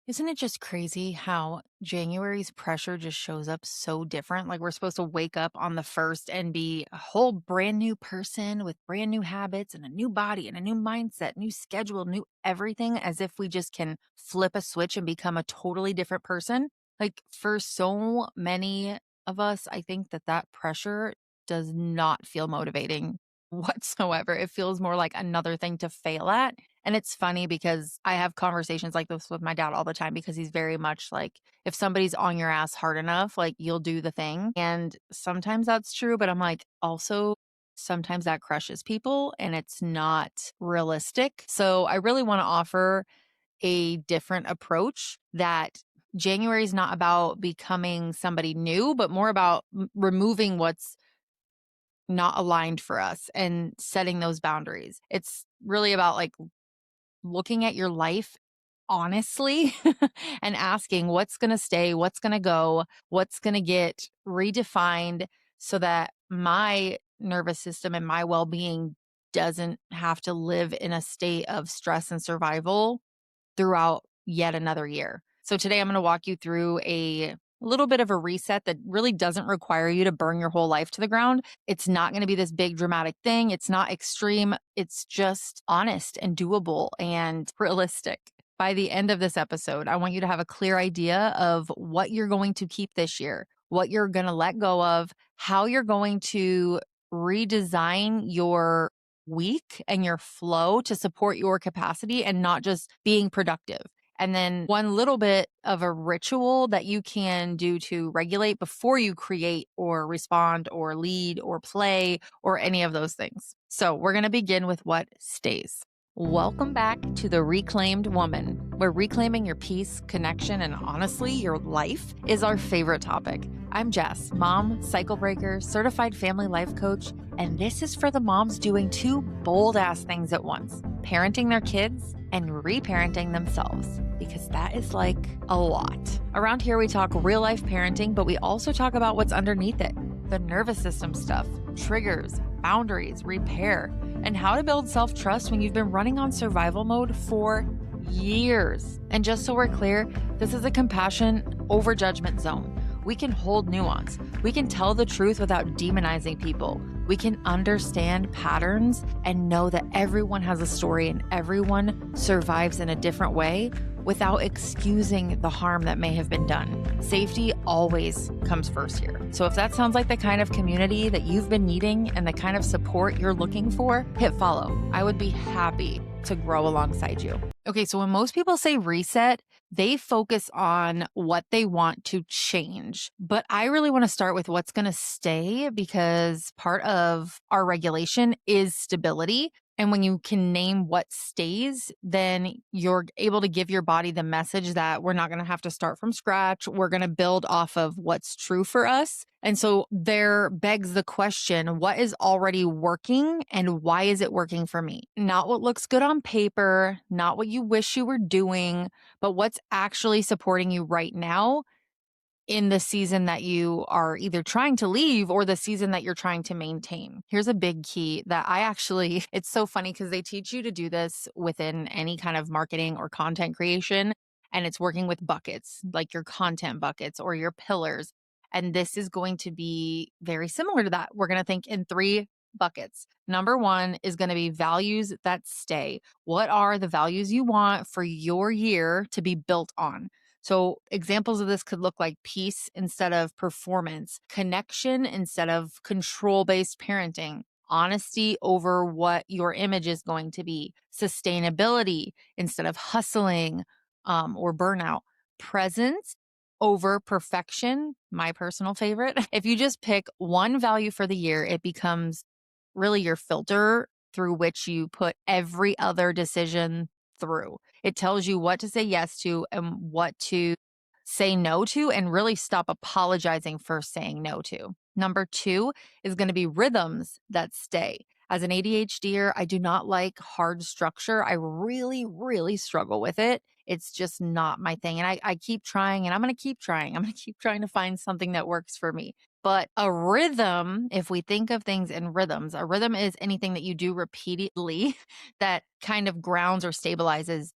Isn't it just crazy how January's pressure just shows up so different? Like we're supposed to wake up on the first and be a whole brand new person with brand new habits and a new body and a new mindset, new schedule, new everything, as if we just can flip a switch and become a totally different person. Like for so many of us, I think that pressure does not feel motivating whatsoever. It feels more like another thing to fail at, and it's funny because I have conversations like this with my dad all the time because he's very much like, if somebody's on your ass hard enough, like you'll do the thing. And sometimes that's true, but I'm like, also, sometimes that crushes people and it's not realistic. So I really want to offer a different approach that January is not about becoming somebody new, but more about removing what's not aligned for us and setting those boundaries. It's really about like looking at your life honestly and asking what's going to stay, what's going to go, what's going to get redefined so that my nervous system and my well being doesn't have to live in a state of stress and survival throughout yet another year. So today I'm going to walk you through a little bit of a reset that really doesn't require you to burn your whole life to the ground. It's not going to be this big dramatic thing. It's not extreme. It's just honest and doable and realistic. By the end of this episode, I want you to have a clear idea of what you're going to keep this year, what you're going to let go of, how you're going to redesign your week and your flow to support your capacity and not just being productive. And then one little bit of a ritual that you can do to regulate before you create or respond or lead or play or any of those things. So we're going to begin with what stays. Welcome back to The Reclaimed Woman, where reclaiming your peace, connection, and honestly, your life is our favorite topic. I'm Jess, mom, cycle breaker, certified family life coach, and this is for the moms doing two bold ass things at once: parenting their kids and reparenting themselves, because that is like a lot. Around here, we talk real life parenting, but we also talk about what's underneath it: the nervous system stuff, triggers, boundaries, repair, and how to build self-trust when you've been running on survival mode for years. And just so we're clear, this is a compassion over judgment zone. We can hold nuance. We can tell the truth without demonizing people. We can understand patterns and know that everyone has a story and everyone survives in a different way without excusing the harm that may have been done. Safety always comes first here. So if that sounds like the kind of community that you've been needing and the kind of support you're looking for, hit follow. I would be happy to grow alongside you. Okay, so when most people say reset, they focus on what they want to change. But I really want to start with what's going to stay, because part of our regulation is stability. And when you can name what stays, then you're able to give your body the message that we're not going to have to start from scratch. We're going to build off of what's true for us. And so there begs the question, what is already working and why is it working for me? Not what looks good on paper, not what you wish you were doing, but what's actually supporting you right now in the season that you are either trying to leave or the season that you're trying to maintain. Here's a big key that it's so funny because they teach you to do this within any kind of marketing or content creation. And it's working with buckets, like your content buckets or your pillars. And this is going to be very similar to that. We're going to think in three buckets. Number one is going to be values that stay. What are the values you want for your year to be built on? So examples of this could look like peace instead of performance, connection instead of control-based parenting, honesty over what your image is going to be, sustainability instead of hustling or burnout, presence over perfection, my personal favorite. If you just pick one value for the year, it becomes really your filter through which you put every other decision through. It tells you what to say yes to and what to say no to, and really stop apologizing for saying no to. Number two is going to be rhythms that stay. As an ADHDer, I do not like hard structure. I really, really struggle with it. It's just not my thing. And I keep trying, and I'm going to keep trying. I'm going to keep trying to find something that works for me. But a rhythm, if we think of things in rhythms, a rhythm is anything that you do repeatedly that kind of grounds or stabilizes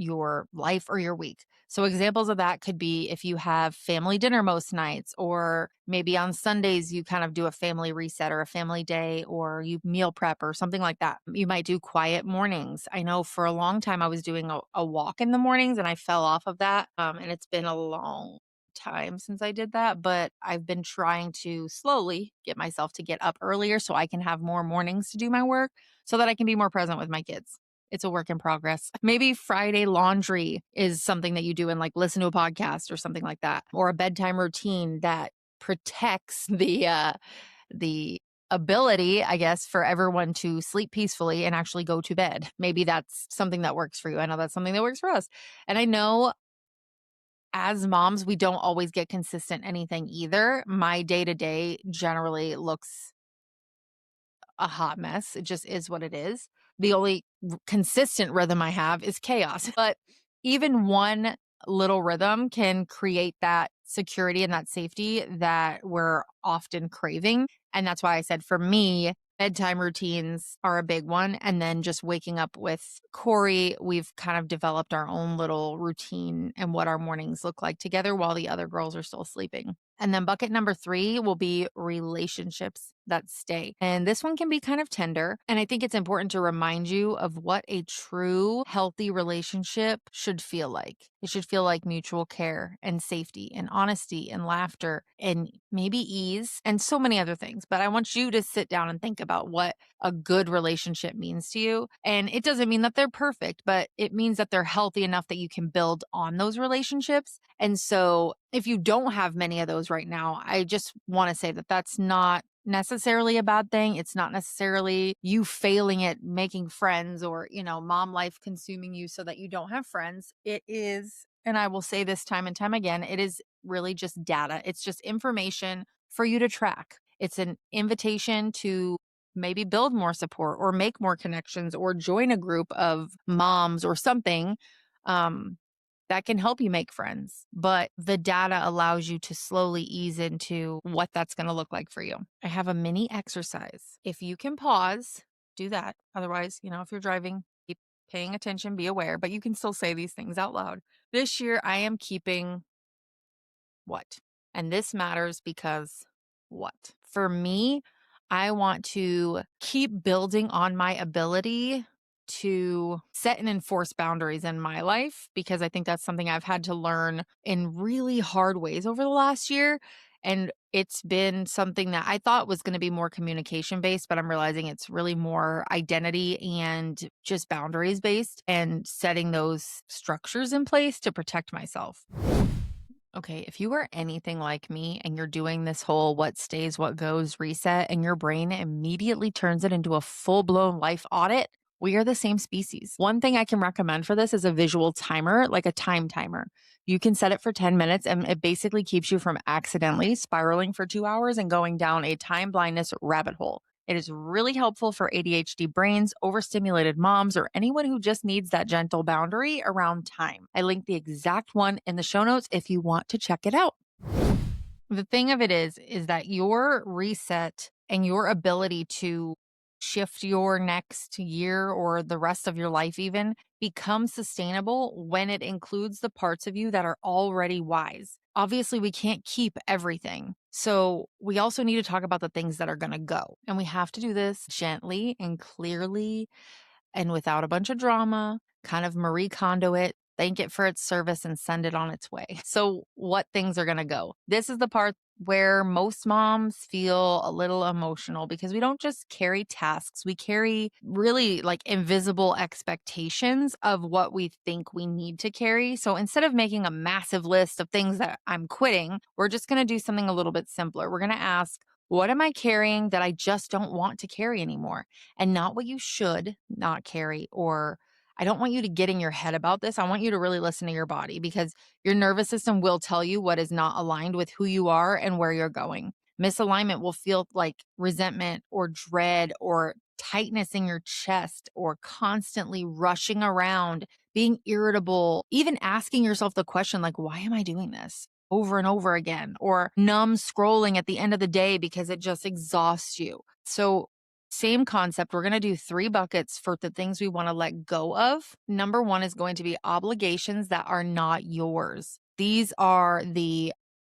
your life or your week. So, examples of that could be if you have family dinner most nights, or maybe on Sundays you kind of do a family reset or a family day, or you meal prep or something like that. You might do quiet mornings. I know for a long time I was doing a walk in the mornings and I fell off of that. And it's been a long time since I did that, but I've been trying to slowly get myself to get up earlier so I can have more mornings to do my work so that I can be more present with my kids. It's a work in progress. Maybe Friday laundry is something that you do and like listen to a podcast or something like that, or a bedtime routine that protects the ability, I guess, for everyone to sleep peacefully and actually go to bed. Maybe that's something that works for you. I know that's something that works for us. And I know as moms, we don't always get consistent anything either. My day to day generally looks a hot mess. It just is what it is. The only consistent rhythm I have is chaos. But even one little rhythm can create that security and that safety that we're often craving. And that's why I said for me, bedtime routines are a big one. And then just waking up with Corey, we've kind of developed our own little routine and what our mornings look like together while the other girls are still sleeping. And then bucket number 3 will be relationships that stay. And this one can be kind of tender. And I think it's important to remind you of what a true healthy relationship should feel like. It should feel like mutual care and safety and honesty and laughter and maybe ease and so many other things. But I want you to sit down and think about what a good relationship means to you. And it doesn't mean that they're perfect, but it means that they're healthy enough that you can build on those relationships. And so if you don't have many of those right now, I just want to say that that's not necessarily a bad thing. It's not necessarily you failing at making friends or, mom life consuming you so that you don't have friends. It is, and I will say this time and time again, it is really just data. It's just information for you to track. It's an invitation to maybe build more support or make more connections or join a group of moms or something. That can help you make friends, but the data allows you to slowly ease into what that's going to look like for you. I have a mini exercise. If you can pause, do that. Otherwise, if you're driving, keep paying attention, be aware, but you can still say these things out loud. This year, I am keeping what? And this matters because what? For me, I want to keep building on my ability to set and enforce boundaries in my life because I think that's something I've had to learn in really hard ways over the last year. And it's been something that I thought was going to be more communication based, but I'm realizing it's really more identity and just boundaries based and setting those structures in place to protect myself. Okay, if you are anything like me and you're doing this whole what stays, what goes reset, and your brain immediately turns it into a full blown life audit, we are the same species. One thing I can recommend for this is a visual timer, like a time timer. You can set it for 10 minutes and it basically keeps you from accidentally spiraling for 2 hours and going down a time blindness rabbit hole. It is really helpful for ADHD brains, overstimulated moms, or anyone who just needs that gentle boundary around time. I link the exact one in the show notes if you want to check it out. The thing of it is that your reset and your ability to shift your next year or the rest of your life even becomes sustainable when it includes the parts of you that are already wise. Obviously, we can't keep everything. So we also need to talk about the things that are going to go. And we have to do this gently and clearly and without a bunch of drama, kind of Marie Kondo it, thank it for its service and send it on its way. So what things are going to go? This is the part where most moms feel a little emotional because we don't just carry tasks. We carry really like invisible expectations of what we think we need to carry. So instead of making a massive list of things that I'm quitting, we're just going to do something a little bit simpler. We're going to ask, what am I carrying that I just don't want to carry anymore? And not what you should not carry, or I don't want you to get in your head about this. I want you to really listen to your body because your nervous system will tell you what is not aligned with who you are and where you're going. Misalignment will feel like resentment or dread or tightness in your chest or constantly rushing around, being irritable, even asking yourself the question like, why am I doing this? Over and over again, or numb scrolling at the end of the day because it just exhausts you. So Same concept. We're going to do 3 buckets for the things we want to let go of. Number 1 is going to be obligations that are not yours. These are the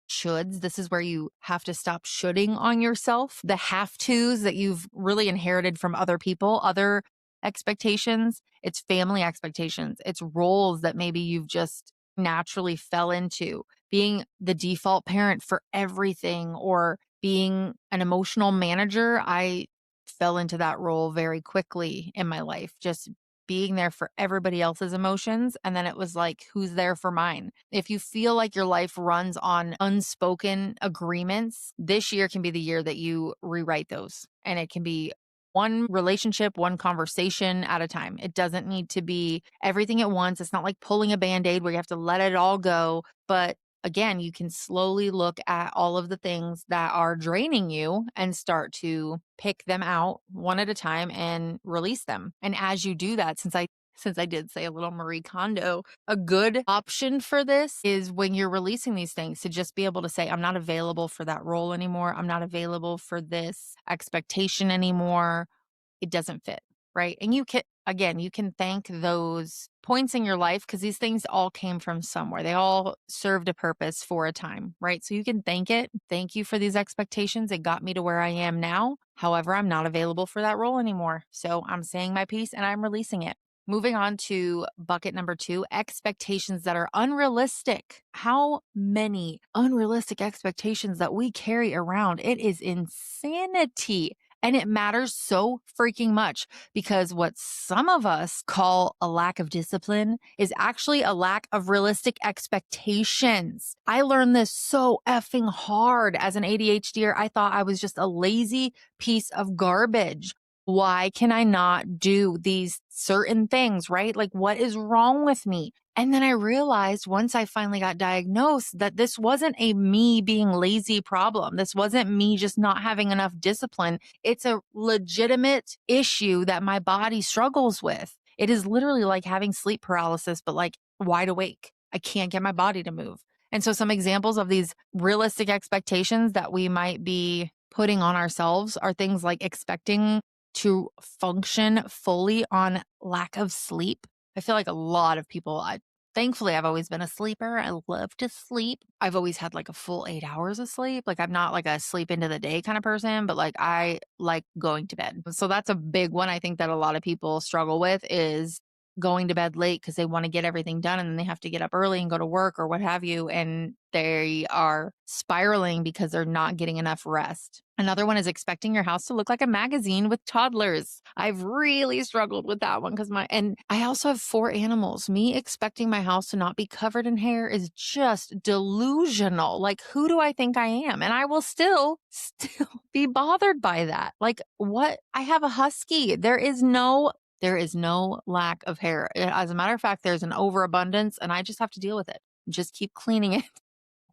shoulds. This is where you have to stop shoulding on yourself. The have tos that you've really inherited from other people, other expectations. It's family expectations. It's roles that maybe you've just naturally fell into. Being the default parent for everything or being an emotional manager. I fell into that role very quickly in my life, just being there for everybody else's emotions. And then it was like, who's there for mine? If you feel like your life runs on unspoken agreements, this year can be the year that you rewrite those. And it can be one relationship, one conversation at a time. It doesn't need to be everything at once. It's not like pulling a band aid where you have to let it all go. But again, you can slowly look at all of the things that are draining you and start to pick them out one at a time and release them. And as you do that, since I did say a little Marie Kondo, a good option for this is when you're releasing these things to just be able to say, I'm not available for that role anymore. I'm not available for this expectation anymore. It doesn't fit, right? And you can, again, you can thank those points in your life because these things all came from somewhere. They all served a purpose for a time, right? So you can thank it. Thank you for these expectations. It got me to where I am now. However, I'm not available for that role anymore. So I'm saying my piece and I'm releasing it. Moving on to bucket number 2, expectations that are unrealistic. How many unrealistic expectations that we carry around? It is insanity. And it matters so freaking much because what some of us call a lack of discipline is actually a lack of realistic expectations. I learned this so effing hard as an ADHDer. I thought I was just a lazy piece of garbage. Why can I not do these certain things, right? Like, what is wrong with me? And then I realized once I finally got diagnosed that this wasn't a me being lazy problem. This wasn't me just not having enough discipline. It's a legitimate issue that my body struggles with. It is literally like having sleep paralysis, but like wide awake. I can't get my body to move. And so some examples of these realistic expectations that we might be putting on ourselves are things like expecting to function fully on lack of sleep. I feel like a lot of people, thankfully, I've always been a sleeper. I love to sleep. I've always had like a full 8 hours of sleep. Like I'm not like a sleep into the day kind of person, but like I like going to bed. So that's a big one I think that a lot of people struggle with is going to bed late because they want to get everything done and then they have to get up early and go to work or what have you. And they are spiraling because they're not getting enough rest. Another one is expecting your house to look like a magazine with toddlers. I've really struggled with that one and I also have 4 animals. Me expecting my house to not be covered in hair is just delusional. Like, who do I think I am? And I will still be bothered by that. Like, what? I have a husky. There is no lack of hair. As a matter of fact, there's an overabundance and I just have to deal with it. Just keep cleaning it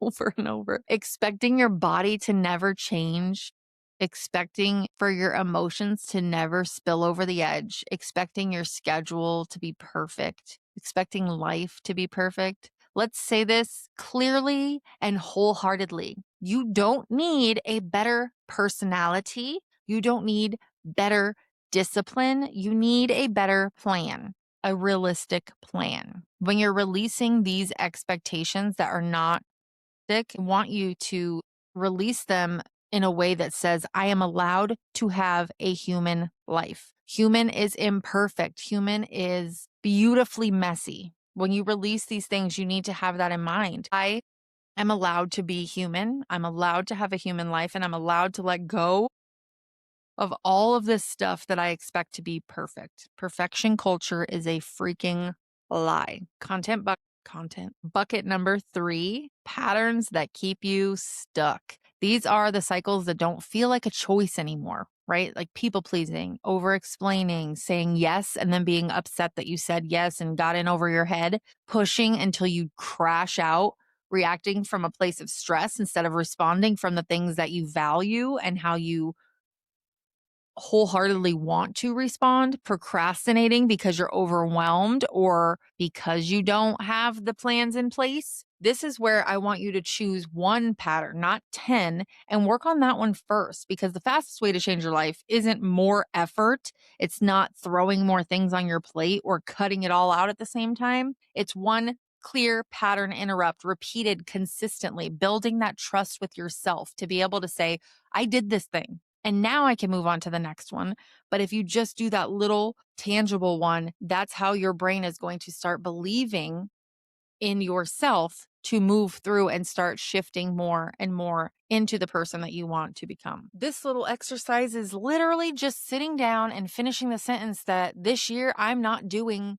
over and over. Expecting your body to never change, expecting for your emotions to never spill over the edge, expecting your schedule to be perfect, expecting life to be perfect. Let's say this clearly and wholeheartedly. You don't need a better personality. You don't need better discipline. You need a better plan, a realistic plan. When you're releasing these expectations that are not realistic, I want you to release them in a way that says, I am allowed to have a human life. Human is imperfect. Human is beautifully messy. When you release these things, you need to have that in mind. I am allowed to be human. I'm allowed to have a human life, and I'm allowed to let go of all of this stuff that I expect to be perfect. Perfection culture is a freaking lie. Content bucket number 3, patterns that keep you stuck. These are the cycles that don't feel like a choice anymore, right? Like people pleasing, over explaining, saying yes, and then being upset that you said yes and got in over your head, pushing until you crash out, reacting from a place of stress instead of responding from the things that you value and how you wholeheartedly want to respond, procrastinating because you're overwhelmed or because you don't have the plans in place, This is where I want you to choose one pattern, not 10, and work on that one first, because the fastest way to change your life isn't more effort. It's not throwing more things on your plate or cutting it all out at the same time. It's one clear pattern interrupt repeated consistently, building that trust with yourself to be able to say, I did this thing and now I can move on to the next one. But if you just do that little tangible one, that's how your brain is going to start believing in yourself to move through and start shifting more and more into the person that you want to become. This little exercise is literally just sitting down and finishing the sentence that this year I'm not doing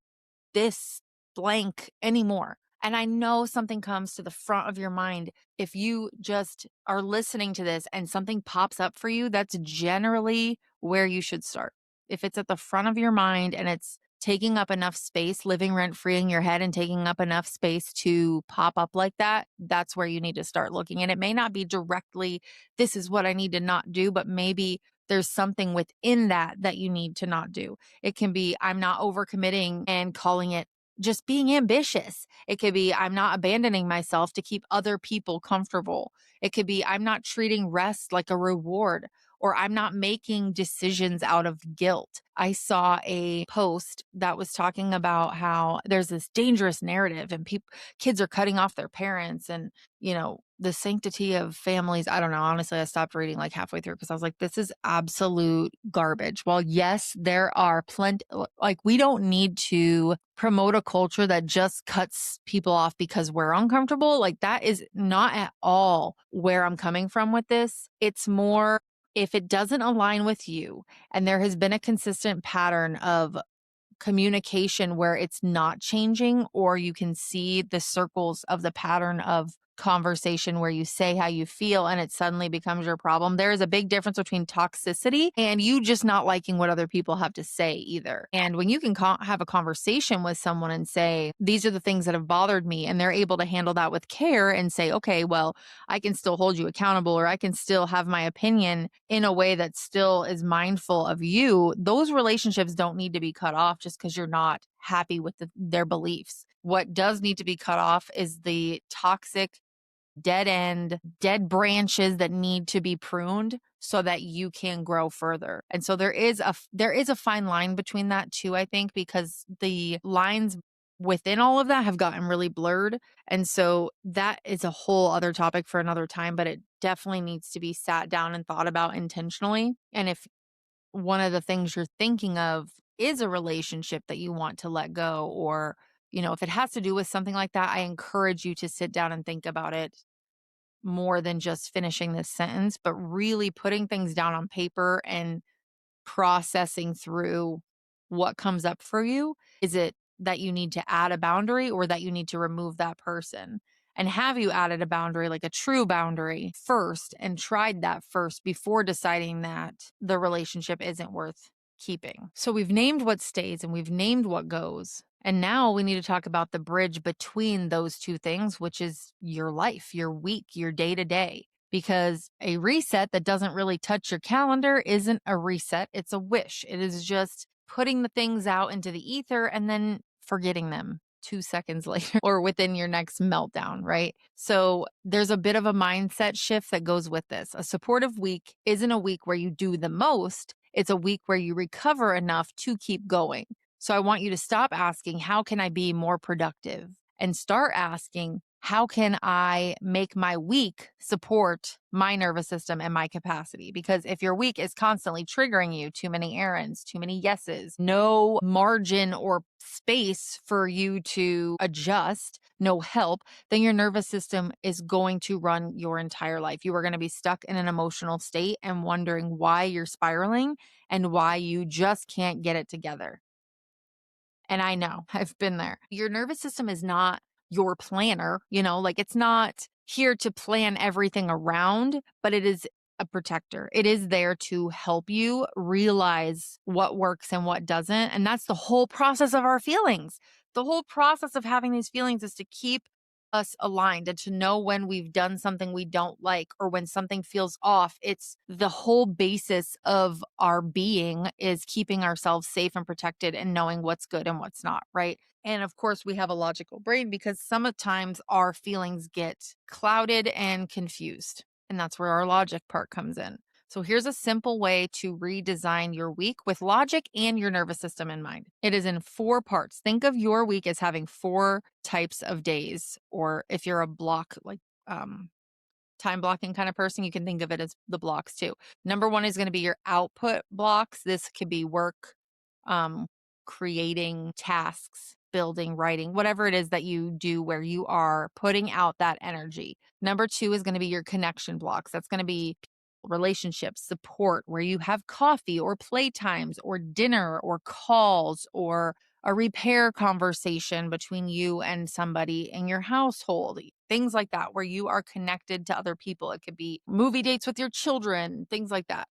this blank anymore. And I know something comes to the front of your mind. If you just are listening to this and something pops up for you, that's generally where you should start. If it's at the front of your mind and it's taking up enough space, living rent free in your head and taking up enough space to pop up like that, that's where you need to start looking. And it may not be directly, this is what I need to not do, but maybe there's something within that that you need to not do. It can be, I'm not overcommitting and calling it just being ambitious. It could be, I'm not abandoning myself to keep other people comfortable. It could be, I'm not treating rest like a reward, or I'm not making decisions out of guilt. I saw a post that was talking about how there's this dangerous narrative and kids are cutting off their parents and, the sanctity of families. I don't know. Honestly, I stopped reading like halfway through because I was like, this is absolute garbage. While yes, there are plenty, like we don't need to promote a culture that just cuts people off because we're uncomfortable. Like that is not at all where I'm coming from with this. It's more, if it doesn't align with you and there has been a consistent pattern of communication where it's not changing, or you can see the circles of the pattern of conversation where you say how you feel and it suddenly becomes your problem. There is a big difference between toxicity and you just not liking what other people have to say either. And when you can have a conversation with someone and say, these are the things that have bothered me, and they're able to handle that with care and say, okay, well, I can still hold you accountable, or I can still have my opinion in a way that still is mindful of you. Those relationships don't need to be cut off just because you're not happy with their beliefs. What does need to be cut off is the toxic, dead end, dead branches that need to be pruned so that you can grow further. And so there is a fine line between that too, I think, because the lines within all of that have gotten really blurred. And so that is a whole other topic for another time, but it definitely needs to be sat down and thought about intentionally. And if one of the things you're thinking of is a relationship that you want to let go, or, if it has to do with something like that, I encourage you to sit down and think about it more than just finishing this sentence, but really putting things down on paper and processing through what comes up for you. Is it that you need to add a boundary or that you need to remove that person? And have you added a boundary, like a true boundary first, and tried that first before deciding that the relationship isn't worth keeping? So we've named what stays and we've named what goes. And now we need to talk about the bridge between those two things, which is your life, your week, your day to day. Because a reset that doesn't really touch your calendar isn't a reset, it's a wish. It is just putting the things out into the ether and then forgetting them 2 seconds later or within your next meltdown, right? So there's a bit of a mindset shift that goes with this. A supportive week isn't a week where you do the most, it's a week where you recover enough to keep going. So I want you to stop asking, how can I be more productive? And start asking, how can I make my week support my nervous system and my capacity? Because if your week is constantly triggering you, too many errands, too many yeses, no margin or space for you to adjust, no help, then your nervous system is going to run your entire life. You are going to be stuck in an emotional state and wondering why you're spiraling and why you just can't get it together. And I know, I've been there. Your nervous system is not your planner, like it's not here to plan everything around, but it is a protector. It is there to help you realize what works and what doesn't. And that's the whole process of our feelings. The whole process of having these feelings is to keep us aligned and to know when we've done something we don't like or when something feels off. It's the whole basis of our being is keeping ourselves safe and protected and knowing what's good and what's not, right? And of course, we have a logical brain because sometimes our feelings get clouded and confused. And that's where our logic part comes in. So here's a simple way to redesign your week with logic and your nervous system in mind. It is in 4 parts. Think of your week as having 4 types of days, or if you're a block, like time blocking kind of person, you can think of it as the blocks too. Number one is going to be your output blocks. This could be work, um, creating tasks, building, writing, whatever it is that you do where you are putting out that energy. Number two is going to be your connection blocks. That's going to be relationships, support, where you have coffee or playtimes or dinner or calls or a repair conversation between you and somebody in your household, things like that, where you are connected to other people. It could be movie dates with your children, things like that.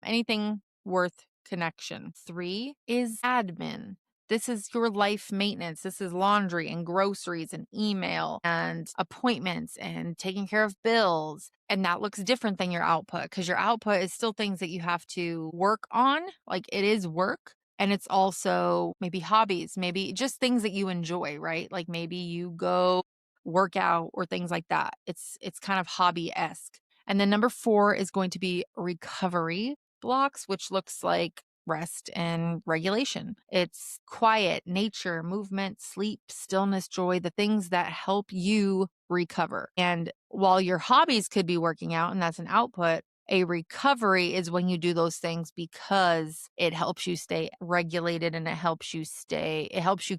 Anything worth connection. Three is admin. This is your life maintenance. This is laundry and groceries and email and appointments and taking care of bills. And that looks different than your output because your output is still things that you have to work on. Like it is work. And it's also maybe hobbies, maybe just things that you enjoy, right? Like maybe you go work out or things like that. It's kind of hobby-esque. And then number four is going to be recovery blocks, which looks like rest and regulation. It's quiet, nature, movement, sleep, stillness, joy, the things that help you recover. And while your hobbies could be working out, and that's an output, a recovery is when you do those things because it helps you stay regulated and it helps you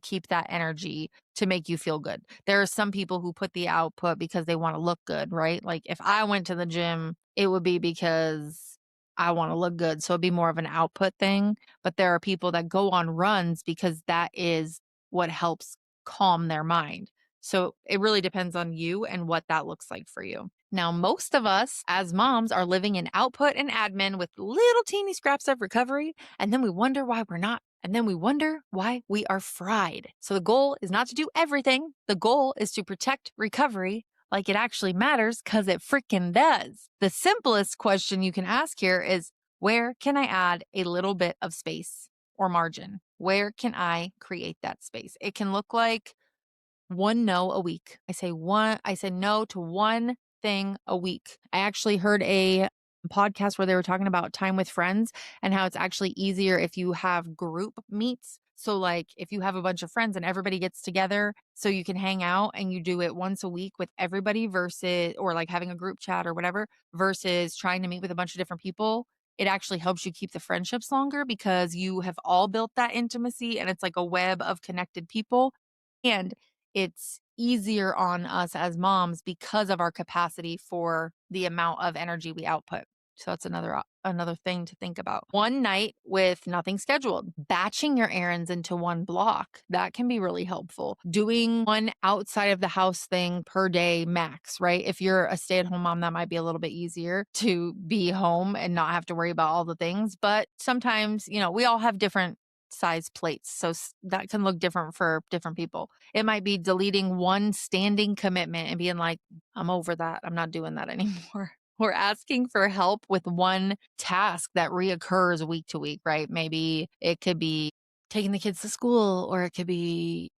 keep that energy to make you feel good. There are some people who put the output because they want to look good, right? Like if I went to the gym, it would be because I want to look good. So it'd be more of an output thing. But there are people that go on runs because that is what helps calm their mind. So it really depends on you and what that looks like for you. Now, most of us as moms are living in output and admin with little teeny scraps of recovery. And then we wonder why we're not. And then we wonder why we are fried. So the goal is not to do everything. The goal is to protect recovery like it actually matters because it freaking does. The simplest question you can ask here is, where can I add a little bit of space or margin? Where can I create that space? It can look like one no a week. I said no to one thing a week. I actually heard a podcast where they were talking about time with friends and how it's actually easier if you have group meets. So like if you have a bunch of friends and everybody gets together so you can hang out and you do it once a week with everybody versus or like having a group chat or whatever versus trying to meet with a bunch of different people. It actually helps you keep the friendships longer because you have all built that intimacy and it's like a web of connected people. And it's easier on us as moms because of our capacity for the amount of energy we output. So that's another thing to think about. One night with nothing scheduled, batching your errands into one block, that can be really helpful. Doing one outside of the house thing per day max, right? If you're a stay-at-home mom, that might be a little bit easier to be home and not have to worry about all the things, but sometimes, we all have different size plates. So that can look different for different people. It might be deleting one standing commitment and being like, I'm over that. I'm not doing that anymore. Or asking for help with one task that reoccurs week to week, right? Maybe it could be taking the kids to school, or it could be,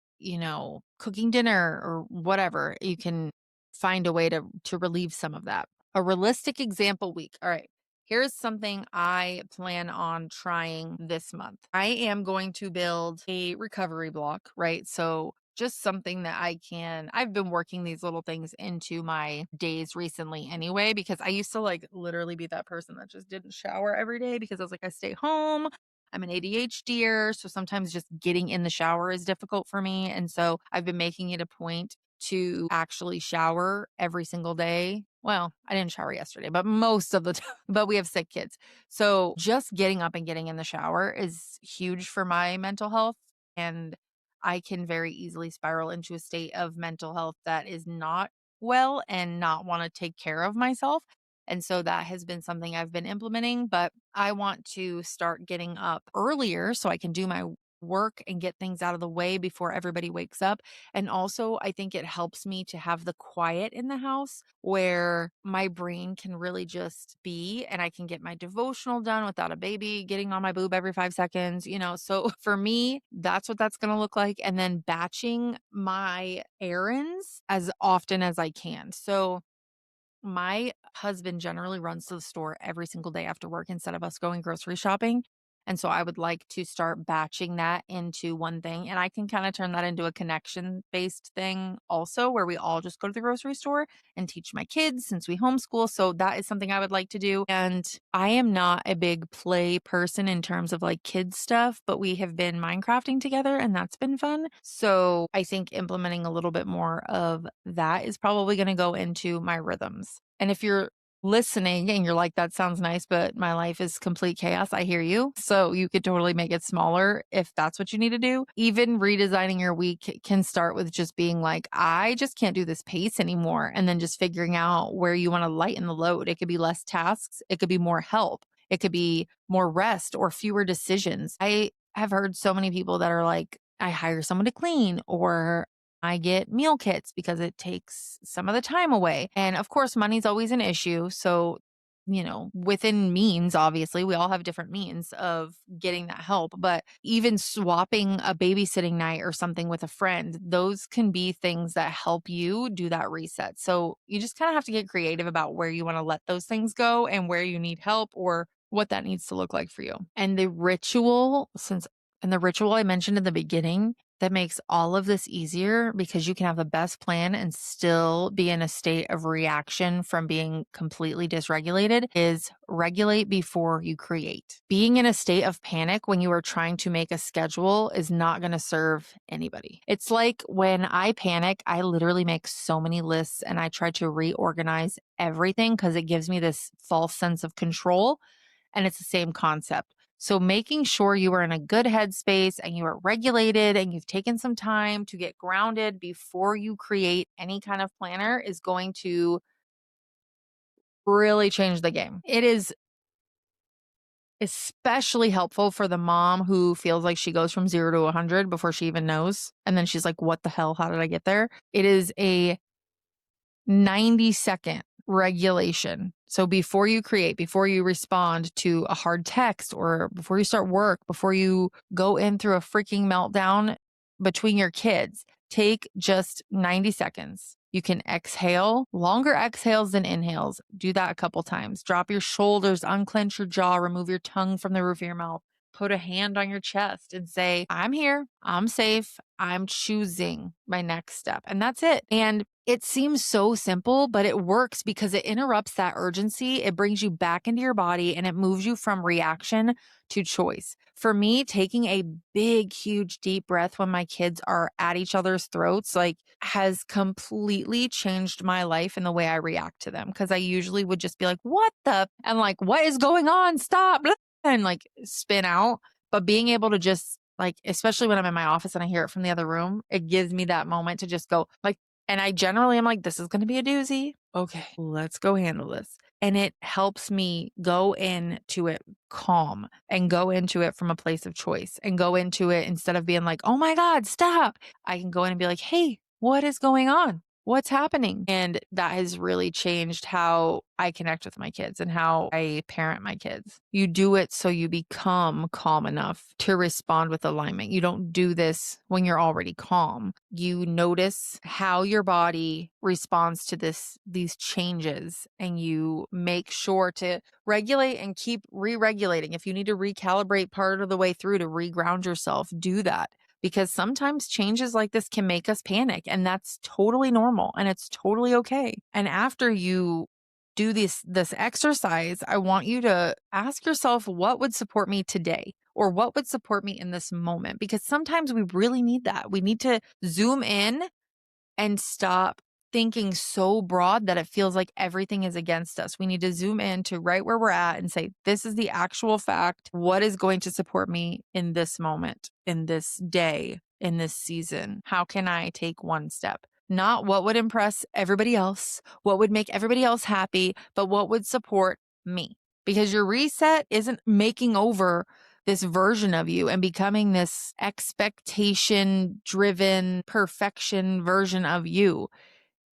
cooking dinner or whatever. You can find a way to relieve some of that. A realistic example week. All right. Here's something I plan on trying this month. I am going to build a recovery block, right? So just something that I've been working these little things into my days recently anyway, because I used to like literally be that person that just didn't shower every day because I was like, I stay home. I'm an ADHDer. So sometimes just getting in the shower is difficult for me. And so I've been making it a point to actually shower every single day. Well, I didn't shower yesterday, but most of the time, but we have sick kids. So just getting up and getting in the shower is huge for my mental health. And I can very easily spiral into a state of mental health that is not well and not want to take care of myself. And so that has been something I've been implementing, but I want to start getting up earlier so I can do my work and get things out of the way before everybody wakes up. And also, I think it helps me to have the quiet in the house where my brain can really just be and I can get my devotional done without a baby getting on my boob every 5 seconds, you know. So for me, that's what that's going to look like. And then batching my errands as often as I can. So my husband generally runs to the store every single day after work instead of us going grocery shopping. And so I would like to start batching that into one thing. And I can kind of turn that into a connection based thing also, where we all just go to the grocery store and teach my kids since we homeschool. So that is something I would like to do. And I am not a big play person in terms of like kids stuff, but we have been Minecrafting together and that's been fun. So I think implementing a little bit more of that is probably going to go into my rhythms. And if you're listening and you're like, that sounds nice, but my life is complete chaos, I hear you. So you could totally make it smaller if that's what you need to do. Even redesigning your week can start with just being like, I just can't do this pace anymore. And then just figuring out where you want to lighten the load. It could be less tasks, it could be more help, it could be more rest or fewer decisions. I have heard so many people that are like, I hire someone to clean, or I get meal kits because it takes some of the time away. And of course, money's always an issue. So, you know, within means, obviously, we all have different means of getting that help. But even swapping a babysitting night or something with a friend, those can be things that help you do that reset. So you just kind of have to get creative about where you want to let those things go and where you need help or what that needs to look like for you. And the ritual I mentioned in the beginning that makes all of this easier because you can have the best plan and still be in a state of reaction from being completely dysregulated is regulate before you create. Being in a state of panic when you are trying to make a schedule is not going to serve anybody. It's like when I panic, I literally make so many lists and I try to reorganize everything because it gives me this false sense of control. And it's the same concept. So making sure you are in a good headspace and you are regulated and you've taken some time to get grounded before you create any kind of planner is going to really change the game. It is especially helpful for the mom who feels like she goes from 0 to 100 before she even knows. And then she's like, what the hell? How did I get there? It is a 90-second regulation. So before you create, before you respond to a hard text, or before you start work, before you go in through a freaking meltdown between your kids, take just 90 seconds. You can exhale, longer exhales than inhales. Do that a couple times. Drop your shoulders, unclench your jaw, remove your tongue from the roof of your mouth. Put a hand on your chest and say, I'm here, I'm safe, I'm choosing my next step. And that's it. And it seems so simple, but it works because it interrupts that urgency. It brings you back into your body and it moves you from reaction to choice. For me, taking a big, huge, deep breath when my kids are at each other's throats, like, has completely changed my life and the way I react to them. Cause I usually would just be like, what the? And like, what is going on? Stop. And like spin out. But being able to just like, especially when I'm in my office and I hear it from the other room, it gives me that moment to just go like, and I generally am like, this is going to be a doozy. Okay, let's go handle this. And it helps me go into it calm and go into it from a place of choice and go into it instead of being like, oh my God, stop. I can go in and be like, hey, what is going on? What's happening? And that has really changed how I connect with my kids and how I parent my kids. You do it so you become calm enough to respond with alignment. You don't do this when you're already calm. You notice how your body responds to these changes, and you make sure to regulate and keep re-regulating. If you need to recalibrate part of the way through to reground yourself, do that. Because sometimes changes like this can make us panic, and that's totally normal and it's totally okay. And after you do this exercise, I want you to ask yourself, what would support me today? Or what would support me in this moment? Because sometimes we really need that. We need to zoom in and stop thinking so broad that it feels like everything is against us. We need to zoom in to right where we're at and say, this is the actual fact. What is going to support me in this moment, in this day, in this season? How can I take one step? Not what would impress everybody else, what would make everybody else happy, but what would support me. Because your reset isn't making over this version of you and becoming this expectation driven perfection version of you.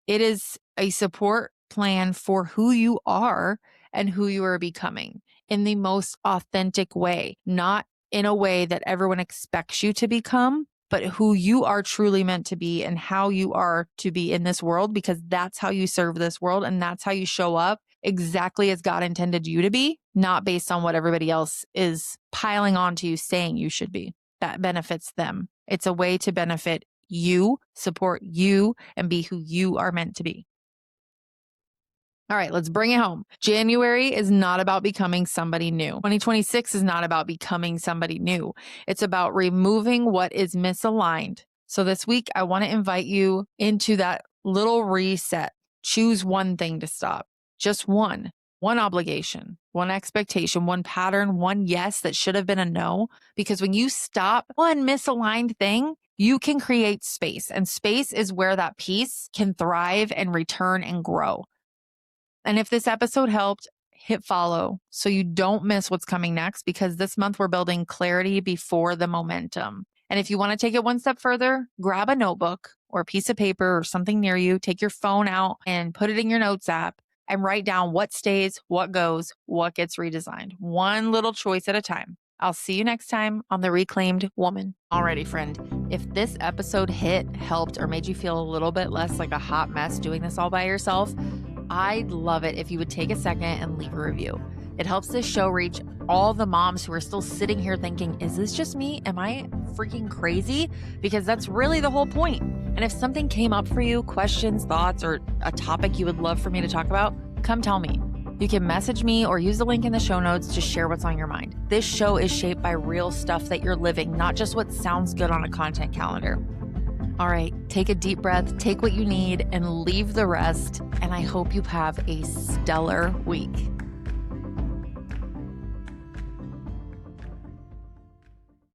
It is a support plan for who you are and who you are becoming in the most authentic way, not in a way that everyone expects you to become, but who you are truly meant to be and how you are to be in this world, because that's how you serve this world and that's how you show up exactly as God intended you to be, not based on what everybody else is piling onto you saying you should be. That benefits them. It's a way to benefit you, support you, and be who you are meant to be. All right, let's bring it home. January is not about becoming somebody new. 2026 is not about becoming somebody new. It's about removing what is misaligned. So this week, I want to invite you into that little reset. Choose one thing to stop, just one obligation, one expectation, one pattern, one yes that should have been a no. Because when you stop one misaligned thing, you can create space, and space is where that piece can thrive and return and grow. And if this episode helped, hit follow so you don't miss what's coming next, because this month we're building clarity before the momentum. And if you want to take it one step further, grab a notebook or a piece of paper or something near you, take your phone out and put it in your notes app and write down what stays, what goes, what gets redesigned, one little choice at a time. I'll see you next time on The Reclaimed Woman. Alrighty, friend, if this episode hit, helped, or made you feel a little bit less like a hot mess doing this all by yourself, I'd love it if you would take a second and leave a review. It helps this show reach all the moms who are still sitting here thinking, is this just me? Am I freaking crazy? Because that's really the whole point. And if something came up for you, questions, thoughts, or a topic you would love for me to talk about, come tell me. You can message me or use the link in the show notes to share what's on your mind. This show is shaped by real stuff that you're living, not just what sounds good on a content calendar. All right, take a deep breath, take what you need, and leave the rest. And I hope you have a stellar week.